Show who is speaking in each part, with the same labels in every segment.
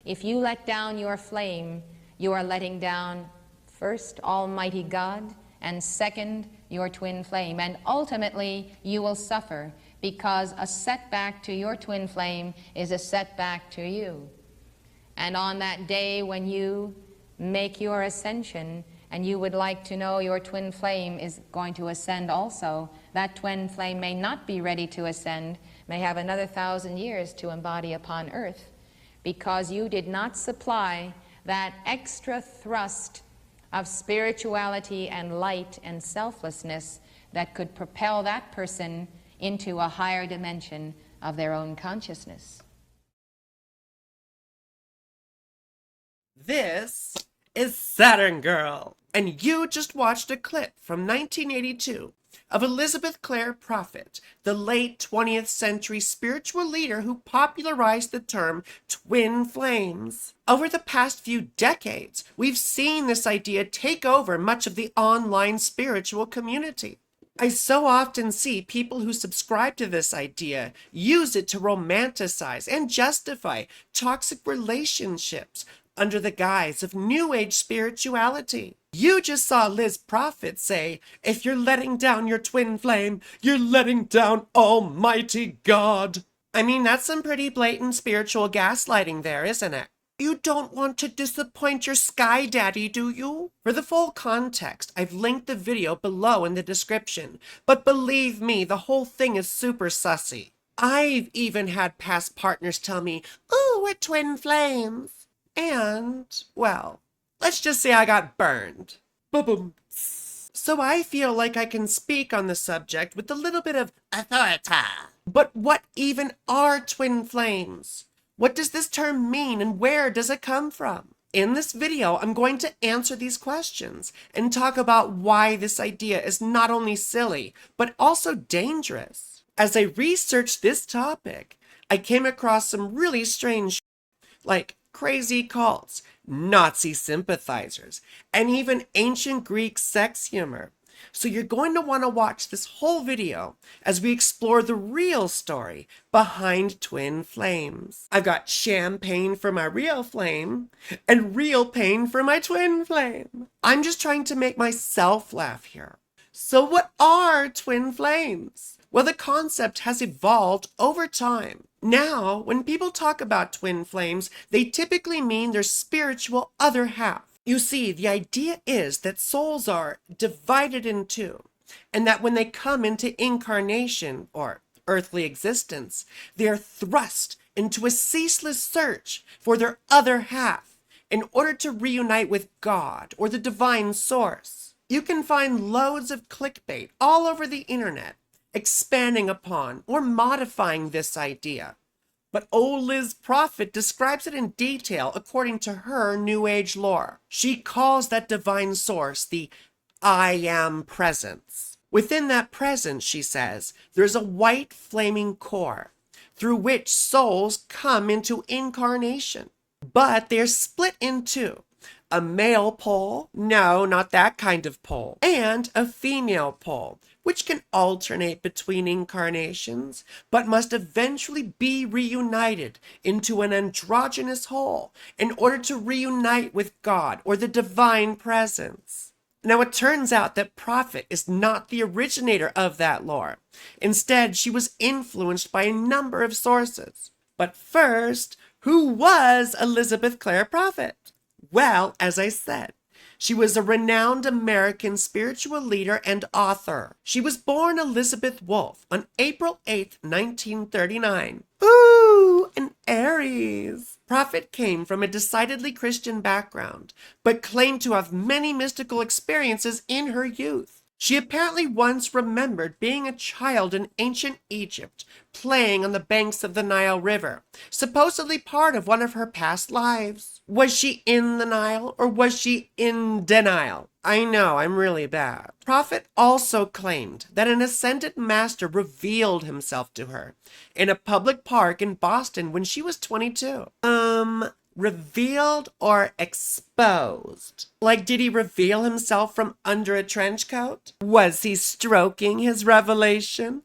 Speaker 1: If you let down your flame, you are letting down first Almighty God, and second your twin flame. And ultimately, you will suffer, because a setback to your twin flame is a setback to you. And on that day when you make your ascension, and you would like to know your twin flame is going to ascend also, that twin flame may not be ready to ascend, may have another 1,000 years to embody upon earth, because you did not supply that extra thrust of spirituality and light and selflessness that could propel that person into a higher dimension of their own consciousness.
Speaker 2: This is Saturn Girl, and you just watched a clip from 1982 of Elizabeth Clare Prophet, the late 20th century spiritual leader who popularized the term twin flames. Over the past few decades, we've seen this idea take over much of the online spiritual community. I so often see people who subscribe to this idea use it to romanticize and justify toxic relationships under the guise of New Age spirituality. You just saw Liz Prophet say, if you're letting down your twin flame, you're letting down Almighty God. I mean, that's some pretty blatant spiritual gaslighting there, isn't it? You don't want to disappoint your sky daddy, do you? For the full context, I've linked the video below in the description, but believe me, the whole thing is super sussy. I've even had past partners tell me, ooh, we're twin flames. And, well, let's just say I got burned. Boom. So I feel like I can speak on the subject with a little bit of authority. But what even are twin flames? What does this term mean, and where does it come from? In this video, I'm going to answer these questions and talk about why this idea is not only silly, but also dangerous. As I researched this topic, I came across some really strange like crazy cults, Nazi sympathizers, and even ancient Greek sex humor. So you're going to want to watch this whole video as we explore the real story behind twin flames. I've got champagne for my real flame and real pain for my twin flame. I'm just trying to make myself laugh here. So what are twin flames? Well, the concept has evolved over time. Now, when people talk about twin flames, they typically mean their spiritual other half. You see, the idea is that souls are divided in two, and that when they come into incarnation, or earthly existence, they are thrust into a ceaseless search for their other half in order to reunite with God or the divine source. You can find loads of clickbait all over the internet expanding upon or modifying this idea. But old Liz Prophet describes it in detail according to her New Age lore. She calls that divine source the I Am Presence. Within that presence, she says, there's a white flaming core through which souls come into incarnation. But they're split in two. A male pole, no, not that kind of pole, and a female pole, which can alternate between incarnations, but must eventually be reunited into an androgynous whole in order to reunite with God or the divine presence. Now, it turns out that Prophet is not the originator of that lore. Instead, she was influenced by a number of sources. But first, who was Elizabeth Clare Prophet? Well, as I said, she was a renowned American spiritual leader and author. She was born Elizabeth Wolfe on April 8, 1939. Ooh, an Aries. Prophet came from a decidedly Christian background, but claimed to have many mystical experiences in her youth. She apparently once remembered being a child in ancient Egypt, playing on the banks of the Nile River, supposedly part of one of her past lives. Was she in the Nile, or was she in denial? I know, I'm really bad. Prophet also claimed that an ascended master revealed himself to her in a public park in Boston when she was 22. Revealed or exposed? Like, did he reveal himself from under a trench coat? Was he stroking his revelation?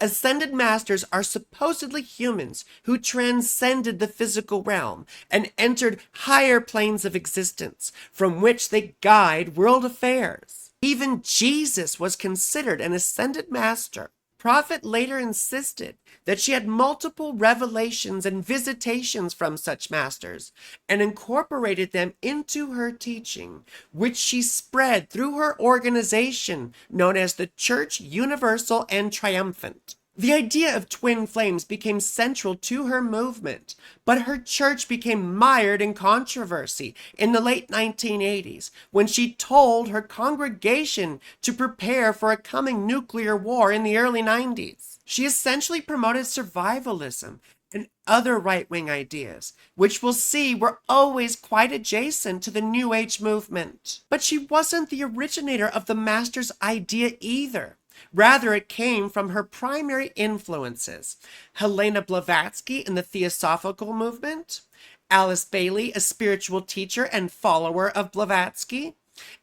Speaker 2: Ascended masters are supposedly humans who transcended the physical realm and entered higher planes of existence from which they guide world affairs. Even Jesus was considered an ascended master. Prophet later insisted that she had multiple revelations and visitations from such masters and incorporated them into her teaching, which she spread through her organization known as the Church Universal and Triumphant. The idea of twin flames became central to her movement, but her church became mired in controversy in the late 1980s when she told her congregation to prepare for a coming nuclear war in the early 90s. She essentially promoted survivalism and other right-wing ideas, which we'll see were always quite adjacent to the New Age movement. But she wasn't the originator of the master's idea either. Rather, it came from her primary influences: Helena Blavatsky in the Theosophical movement, Alice Bailey, a spiritual teacher and follower of Blavatsky,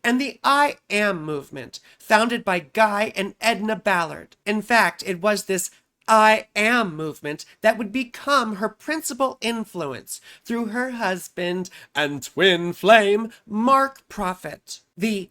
Speaker 2: and the I Am movement, founded by Guy and Edna Ballard. In fact, it was this I Am movement that would become her principal influence through her husband and twin flame, Mark Prophet. The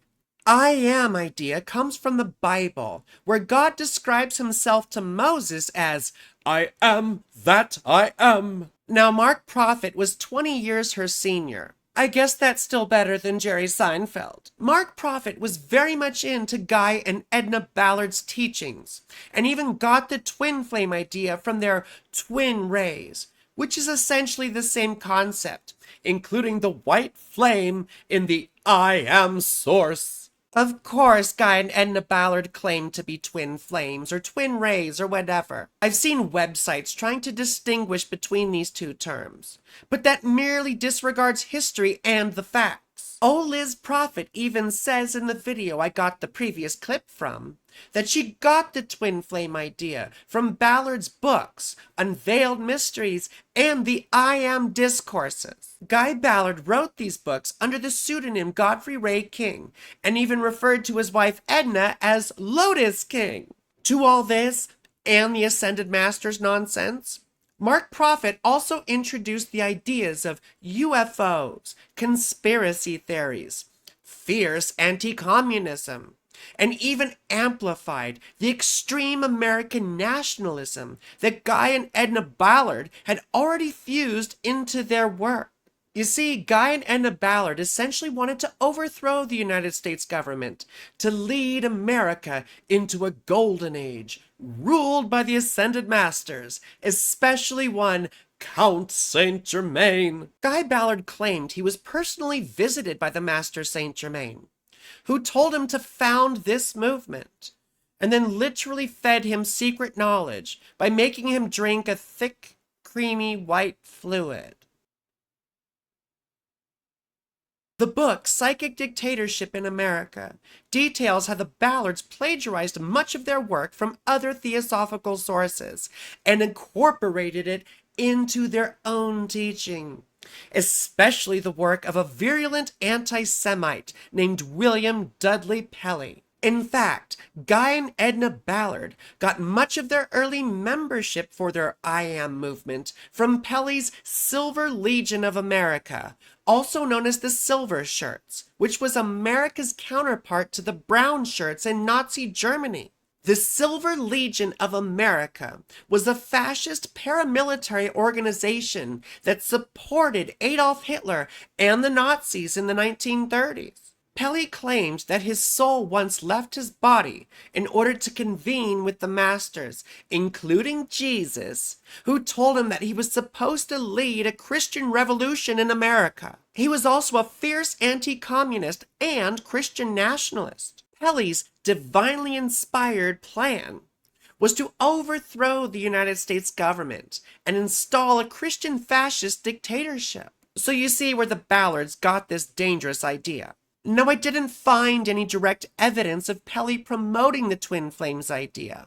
Speaker 2: I am idea comes from the Bible, where God describes himself to Moses as, I am that I am. Now, Mark Prophet was 20 years her senior. I guess that's still better than Jerry Seinfeld. Mark Prophet was very much into Guy and Edna Ballard's teachings, and even got the twin flame idea from their twin rays, which is essentially the same concept, including the white flame in the I am source. Of course, Guy and Edna Ballard claim to be twin flames or twin rays or whatever. I've seen websites trying to distinguish between these two terms, but that merely disregards history and the facts. Liz Prophet even says in the video I got the previous clip from that she got the twin flame idea from Ballard's books, Unveiled Mysteries, and the I Am Discourses. Guy Ballard wrote these books under the pseudonym Godfrey Ray King, and even referred to his wife Edna as Lotus King. To all this, and the Ascended Masters nonsense, Mark Prophet also introduced the ideas of UFOs, conspiracy theories, fierce anti-communism, and even amplified the extreme American nationalism that Guy and Edna Ballard had already fused into their work. You see, Guy and Edna Ballard essentially wanted to overthrow the United States government to lead America into a golden age, ruled by the Ascended Masters, especially one Count Saint Germain. Guy Ballard claimed he was personally visited by the Master Saint Germain, who told him to found this movement, and then literally fed him secret knowledge by making him drink a thick, creamy white fluid. The book, Psychic Dictatorship in America, details how the Ballards plagiarized much of their work from other theosophical sources and incorporated it into their own teaching, especially the work of a virulent anti-Semite named William Dudley Pelley. In fact, Guy and Edna Ballard got much of their early membership for their I Am movement from Pelley's Silver Legion of America, also known as the Silver Shirts, which was America's counterpart to the Brown Shirts in Nazi Germany. The Silver Legion of America was a fascist paramilitary organization that supported Adolf Hitler and the Nazis in the 1930s. Pelley claimed that his soul once left his body in order to convene with the masters, including Jesus, who told him that he was supposed to lead a Christian revolution in America. He was also a fierce anti-communist and Christian nationalist. Pelley's divinely inspired plan was to overthrow the United States government and install a Christian fascist dictatorship. So you see where the Ballards got this dangerous idea. No, I didn't find any direct evidence of Pelley promoting the twin flames idea,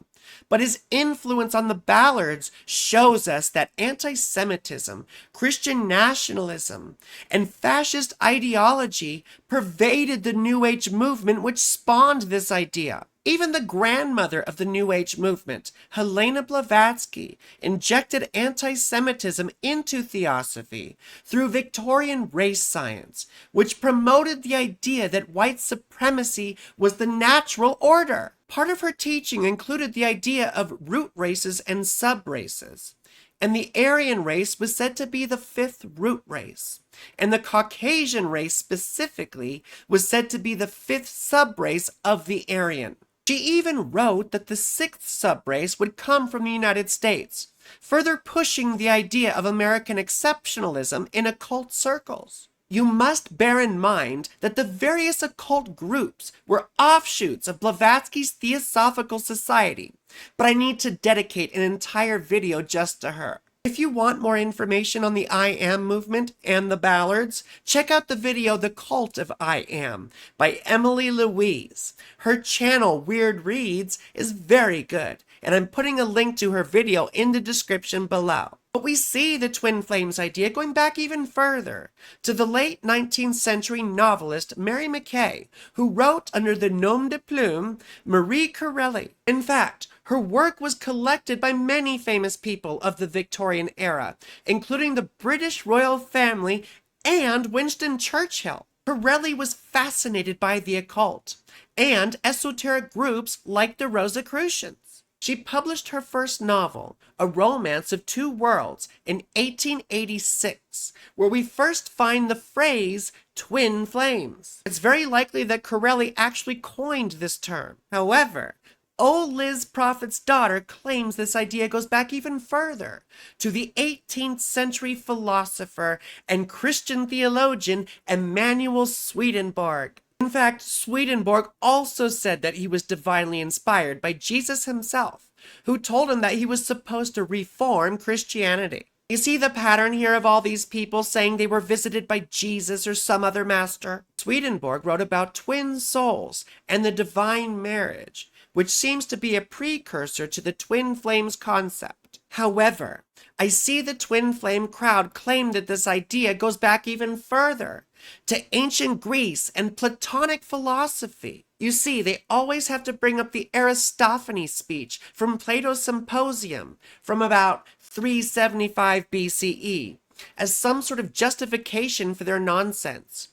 Speaker 2: But his influence on the Ballards shows us that anti-Semitism, Christian nationalism, and fascist ideology pervaded the New Age movement, which spawned this idea. Even the grandmother of the New Age movement, Helena Blavatsky, injected anti-Semitism into theosophy through Victorian race science, which promoted the idea that white supremacy was the natural order. Part of her teaching included the idea of root races and sub-races, and the Aryan race was said to be the fifth root race, and the Caucasian race specifically was said to be the fifth sub-race of the Aryan. She even wrote that the sixth subrace would come from the United States, further pushing the idea of American exceptionalism in occult circles. You must bear in mind that the various occult groups were offshoots of Blavatsky's Theosophical Society, but I need to dedicate an entire video just to her. If you want more information on the I Am movement and the Ballards, check out the video The Cult of I Am by Emily Louise. Her channel, Weird Reads, is very good, and I'm putting a link to her video in the description below. But we see the twin flames idea going back even further, to the late 19th century novelist Mary McKay, who wrote under the nom de plume Marie Corelli. In fact, her work was collected by many famous people of the Victorian era, including the British royal family and Winston Churchill. Corelli was fascinated by the occult and esoteric groups like the Rosicrucians. She published her first novel, A Romance of Two Worlds, in 1886, where we first find the phrase twin flames. It's very likely that Corelli actually coined this term. However, old Liz Prophet's daughter claims this idea goes back even further, to the 18th century philosopher and Christian theologian Emanuel Swedenborg. In fact, Swedenborg also said that he was divinely inspired by Jesus himself, who told him that he was supposed to reform Christianity. You see the pattern here of all these people saying they were visited by Jesus or some other master? Swedenborg wrote about twin souls and the divine marriage, which seems to be a precursor to the twin flames concept. However, I see the twin flame crowd claim that this idea goes back even further, to ancient Greece and Platonic philosophy. You see, they always have to bring up the Aristophanes speech from Plato's Symposium from about 375 BCE as some sort of justification for their nonsense.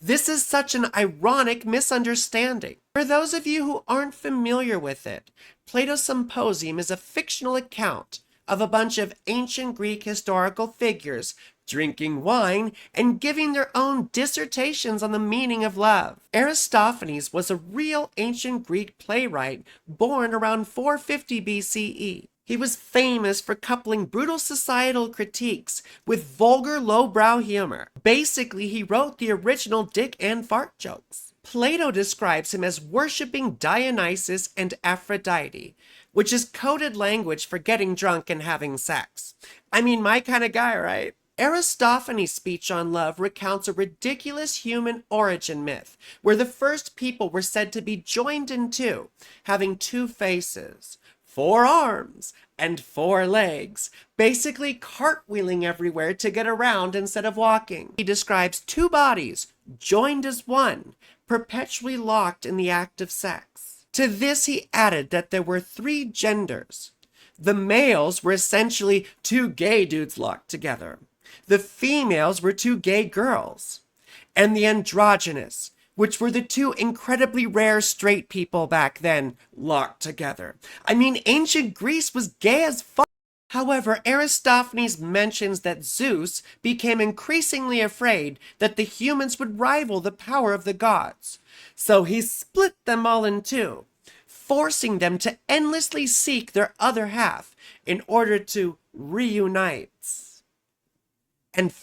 Speaker 2: This is such an ironic misunderstanding. For those of you who aren't familiar with it, Plato's Symposium is a fictional account of a bunch of ancient Greek historical figures drinking wine and giving their own dissertations on the meaning of love. Aristophanes was a real ancient Greek playwright born around 450 BCE. He was famous for coupling brutal societal critiques with vulgar lowbrow humor. Basically, he wrote the original dick and fart jokes. Plato describes him as worshipping Dionysus and Aphrodite, which is coded language for getting drunk and having sex. I mean, my kind of guy, right? Aristophanes' speech on love recounts a ridiculous human origin myth, where the first people were said to be joined in two, having two faces, 4 arms, and 4 legs, basically cartwheeling everywhere to get around instead of walking. He describes 2 bodies, joined as one, perpetually locked in the act of sex. To this he added that there were 3 genders. The males were essentially 2 gay dudes locked together. The females were 2 gay girls. And the androgynous, which were the 2 incredibly rare straight people back then, locked together. I mean, ancient Greece was gay as fuck. However, Aristophanes mentions that Zeus became increasingly afraid that the humans would rival the power of the gods. So he split them all in 2, forcing them to endlessly seek their other half in order to reunite. And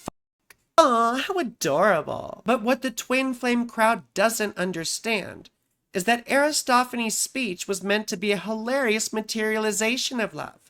Speaker 2: aw, how adorable. But what the twin flame crowd doesn't understand is that Aristophanes' speech was meant to be a hilarious materialization of love.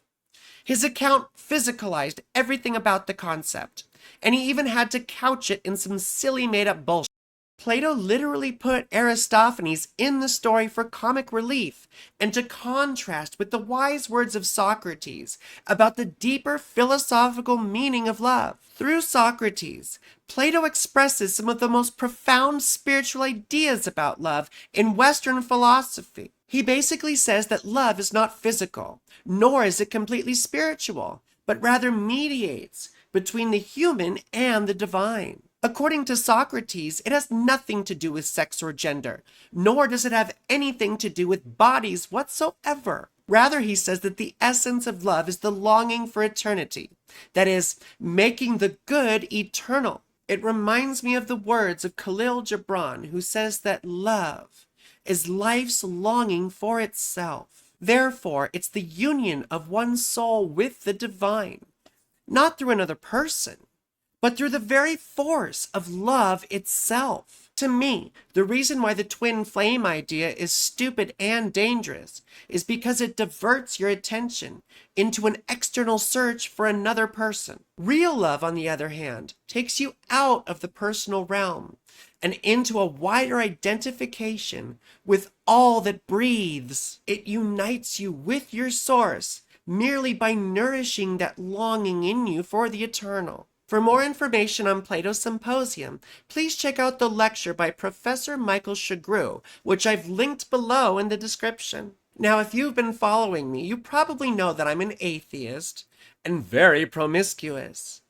Speaker 2: His account physicalized everything about the concept, and he even had to couch it in some silly made-up bullshit. Plato literally put Aristophanes in the story for comic relief and to contrast with the wise words of Socrates about the deeper philosophical meaning of love. Through Socrates, Plato expresses some of the most profound spiritual ideas about love in Western philosophy. He basically says that love is not physical, nor is it completely spiritual, but rather mediates between the human and the divine. According to Socrates, it has nothing to do with sex or gender, nor does it have anything to do with bodies whatsoever. Rather, he says that the essence of love is the longing for eternity, that is, making the good eternal. It reminds me of the words of Khalil Gibran, who says that love is life's longing for itself. Therefore, it's the union of one's soul with the divine, not through another person, but through the very force of love itself. To me, the reason why the twin flame idea is stupid and dangerous is because it diverts your attention into an external search for another person. Real love, on the other hand, takes you out of the personal realm and into a wider identification with all that breathes. It unites you with your source merely by nourishing that longing in you for the eternal. For more information on Plato's Symposium, please check out the lecture by Professor Michael Shagru, which I've linked below in the description. Now, if you've been following me, you probably know that I'm an atheist and very promiscuous.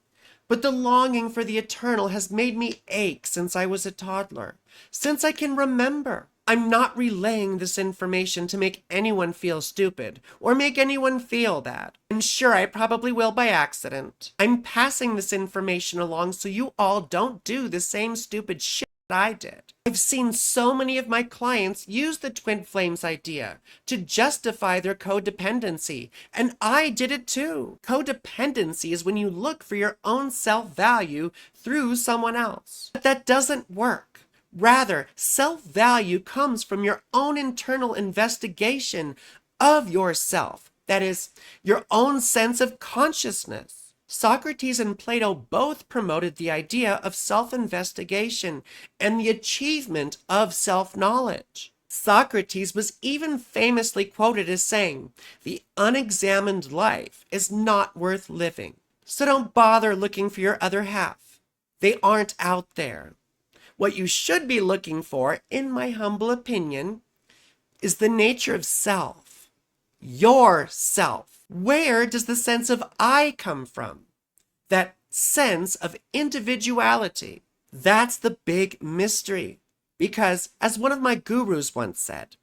Speaker 2: But the longing for the eternal has made me ache since I was a toddler, since I can remember. I'm not relaying this information to make anyone feel stupid or make anyone feel bad. I'm sure I probably will by accident. I'm passing this information along so you all don't do the same stupid shit I did. I've seen so many of my clients use the twin flames idea to justify their codependency, and I did it too. Codependency is when you look for your own self-value through someone else. But that doesn't work. Rather, self-value comes from your own internal investigation of yourself, that is, your own sense of consciousness. Socrates and Plato both promoted the idea of self-investigation and the achievement of self-knowledge. Socrates was even famously quoted as saying, "The unexamined life is not worth living." So don't bother looking for your other half. They aren't out there. What you should be looking for, in my humble opinion, is the nature of self. Yourself. Where does the sense of I come from? That sense of individuality. That's the big mystery. Because, as one of my gurus once said,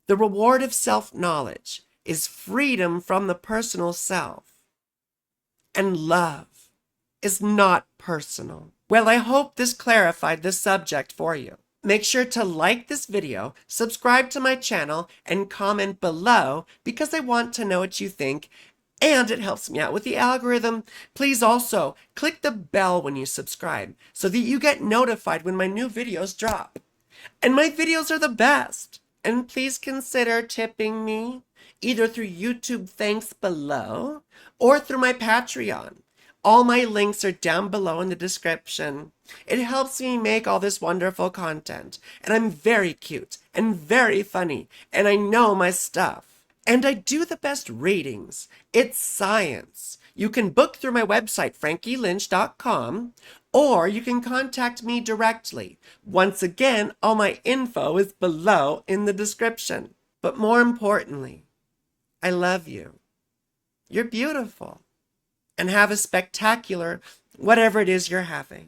Speaker 2: the reward of self-knowledge is freedom from the personal self. And love is not personal. Well, I hope this clarified the subject for you. Make sure to like this video, subscribe to my channel, and comment below because I want to know what you think, and it helps me out with the algorithm. Please also click the bell when you subscribe so that you get notified when my new videos drop. And my videos are the best. And please consider tipping me either through YouTube thanks below or through my Patreon. All my links are down below in the description. It helps me make all this wonderful content, and I'm very cute and very funny, and I know my stuff. And I do the best readings. It's science. You can book through my website, frankielynch.com, or you can contact me directly. Once again, all my info is below in the description. But more importantly, I love you. You're beautiful. And have a spectacular whatever it is you're having.